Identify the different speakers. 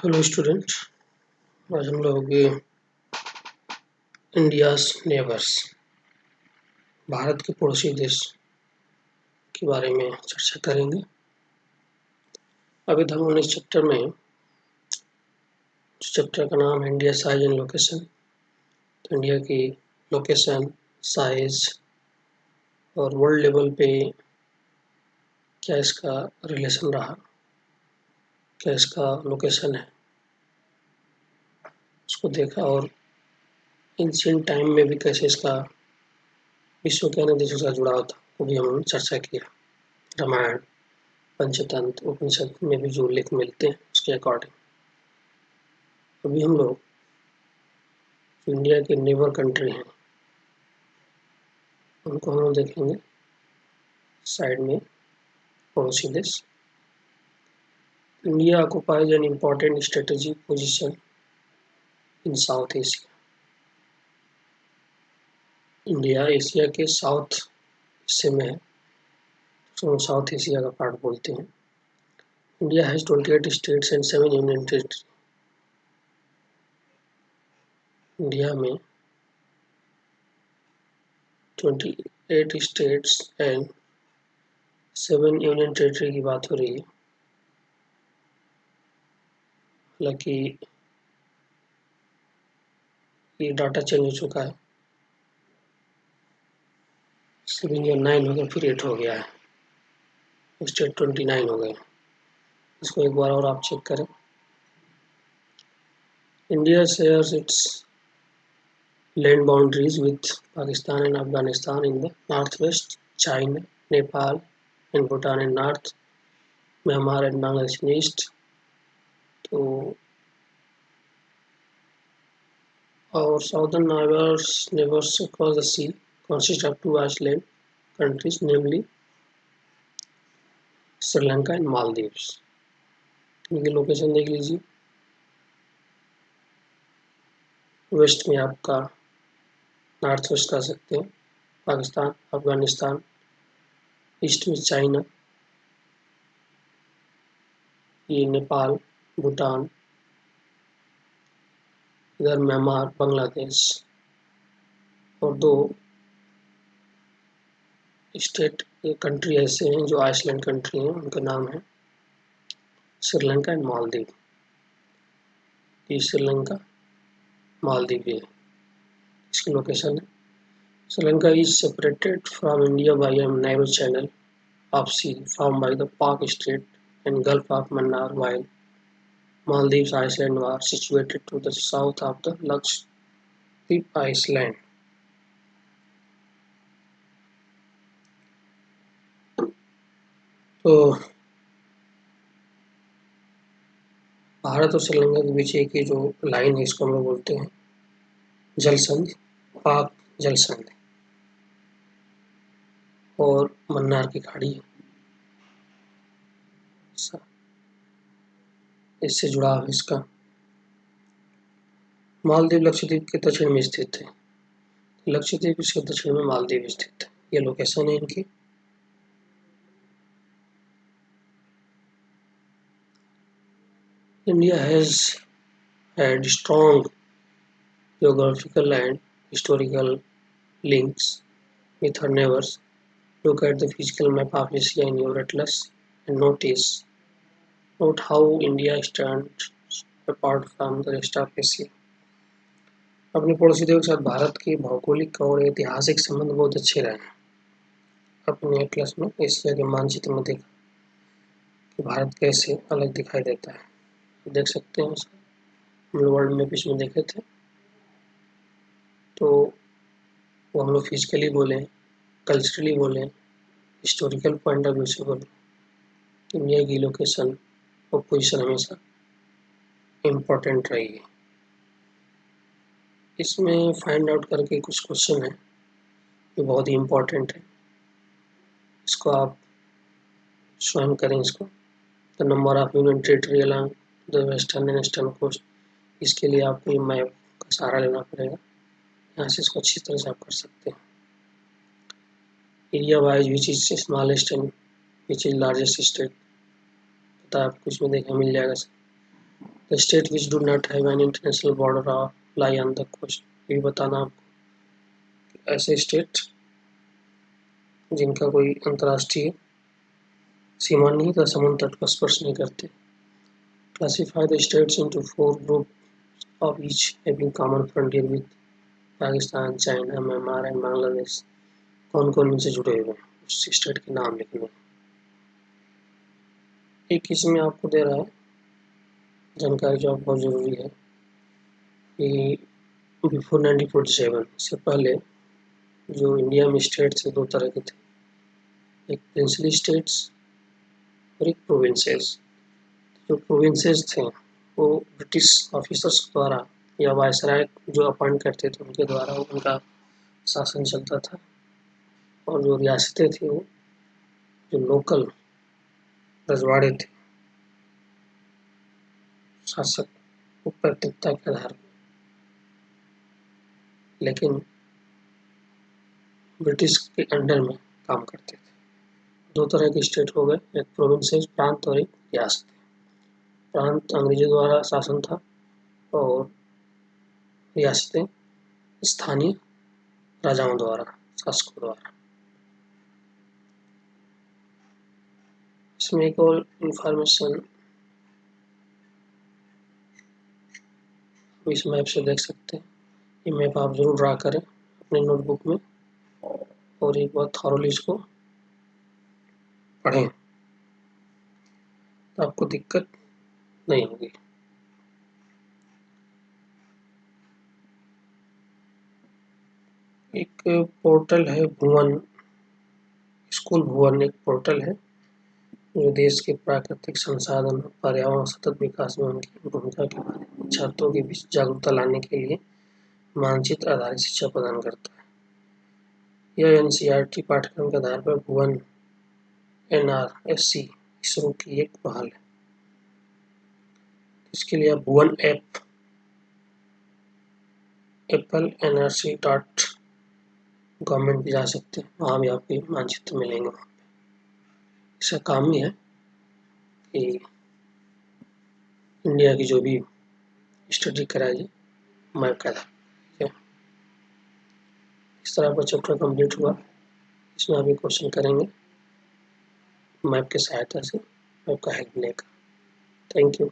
Speaker 1: Hello student. आज हम लोग इंडियाज नेबर्स भारत के पड़ोसी देश के बारे में चर्चा करेंगे। अभी तक हमने इस चैप्टर में चैप्टर का नाम है इंडिया साइज एंड लोकेशन। तो इंडिया की लोकेशन, साइज और वर्ल्ड लेवल पे क्या इसका रिलेशन रहा, क्या इसका लोकेशन है, उसको देखा। और एंशिएंट टाइम में भी कैसे इसका विश्व के अन्य देशों से जुड़ाव था वो भी हमने चर्चा किया। रामायण, पंचतंत्र, उपनिषद में भी जो उल्लेख मिलते हैं उसके अकॉर्डिंग। अभी हम लोग इंडिया के नेबर कंट्री हैं उनको हम लोग देखेंगे साइड में, पड़ोसी देश। India occupies an important strategic position in south Asia. India Asia के साउथ हिस्से में है, तो साउथ एशिया का पार्ट बोलते हैं। India has 28 states and 7 union territory. India में 28 स्टेट्स एंड 7 यूनियन टेरिटरी की बात हो रही है। हालांकि ये डाटा चेंज हो चुका है, 7 या 9 हो गया, फिर 8 हो गया है, स्टेट 29 हो गए। इसको एक बार और आप चेक करें। India shares it's land boundaries with Pakistan and Afghanistan in the northwest, China, Nepal and Bhutan in north, Myanmar and Bangladesh in east. So our southern neighbors across the sea consist of 2 island countries, namely Sri Lanka and Maldives. इनकी location देख लीजिए। Waste में आपका north west कह सकते हैं Pakistan, Afghanistan, east में China, ये नेपाल, भूटान, इधर म्यांमार, बांग्लादेश। और 2 स्टेट कंट्री ऐसे हैं जो आइसलैंड कंट्री हैं, उनका नाम है श्रीलंका एंड मालदीव। ये श्रीलंका, मालदीव है, इसकी लोकेशन है। Sri Lanka is separated from India by a narrow channel of sea form by the Palk strait and gulf of Mannar, while Maldives Island was situated to the south of the Lakshadweep Island. तो भारत और श्रीलंका के बीच एक ही जो line है इसको हम लोग बोलते हैं जल संधि, पाक जल संधि। और मन्नार की खाड़ी इससे जुड़ा है इसका। मालदीव लक्षद्वीप के दक्षिण में स्थित है। लक्षद्वीप इसके दक्षिण में मालदीव स्थित है। ये लोकेशन है इनकी। India has had strong geographical and historical links with her neighbors. Look at the physical map of Asia in your atlas and note how India stands apart from the rest of Asia. अपने पड़ोसी देशों के साथ भारत के भौगोलिक और ऐतिहासिक संबंध बहुत अच्छे रहे हैं। अपने एटलस में एशिया के मानचित्र में देखा कि भारत कैसे अलग दिखाई देता है, देख सकते हैं। हम लोग वर्ल्ड मैप इसमें देखे थे, तो वो हम लोग फिजिकली बोले, कल्चरली बोले, हिस्टोरिकल पॉइंट ऑफ व्यू से बोले, इंडिया की लोकेशन और पोजीशन हमेशा इम्पोर्टेंट रही है। इसमें फाइंड आउट करके कुछ क्वेश्चन है जो बहुत ही इम्पोर्टेंट है, इसको आप स्वयं करें। इसको the number of union territory along the western and eastern coast, इसके लिए आपको ये मैप का सहारा लेना पड़ेगा। यहाँ से इसको अच्छी तरह से आप कर सकते हैं। Area wise which is smallest and which is largest state, पता आपको इसमें देखने मिल जाएगा। The state which do not have an international border और लाई ऑन द कोस्ट। ये बताना आपको ऐसे स्टेट जिनका कोई अंतर्राष्ट्रीय सीमा नहीं तथा समुद्र तट को स्पर्श नहीं करते। Classify the states into 4 group of each having common frontier with Pakistan, China, Myanmar and Bangladesh. कौन कौन इनसे जुड़े हुए हैं उस स्टेट के नाम लिखने। एक इसमें आपको दे रहा है जानकारी जो बहुत ज़रूरी है कि बिफोर 1947 से पहले जो इंडिया में स्टेट थे दो तरह के थे, एक प्रिंसली स्टेट्स और एक प्रोविंसेस। जो प्रोविंसेस थे वो ब्रिटिश ऑफिसर्स द्वारा या वायसराय जो अपॉइंट करते थे उनके द्वारा उनका शासन चलता था, और जो रियासतें थी वो जो लोकल रजवाड़े थे शासक वो प्राथमिकता के आधार पर, लेकिन ब्रिटिश के अंडर में काम करते थे। दो तरह के स्टेट हो गए, एक प्रोविंसेस प्रांत और एक रियासत। प्रांत अंग्रेजों द्वारा शासन था और रियासतें स्थानीय राजाओं द्वारा, शासकों द्वारा। इसमें एक और इंफॉर्मेशन इस मैप से देख सकते हैं। ये मैप आप जरूर ड्रा करें अपने नोटबुक में और एक बार थॉरली इसको पढ़ें तो आपको दिक्कत नहीं होगी। एक पोर्टल है भुवन, स्कूल भुवन एक पोर्टल है जो देश के प्राकृतिक संसाधन और पर्यावरण सतत विकास में उनकी भूमिका के बारे में छात्रों के बीच जागरूकता लाने के लिए मानचित्र आधारित शिक्षा प्रदान करता है। यह एनसीईआरटी पाठ्यक्रम के आधार पर भुवन NRSC इसरो की एक पहल है। इसके लिए आप भुवन ऐप applenrc.gov पे जा सकते हैं, वहाँ भी आपको मानचित्र मिलेंगे। इसका काम ही है कि इंडिया की जो भी स्टडी कराई जाए मैप का था। इस तरह का चैप्टर कंप्लीट हुआ। इसमें अभी क्वेश्चन करेंगे मैप की सहायता से, मैप का हेल्प लेकर। Thank you.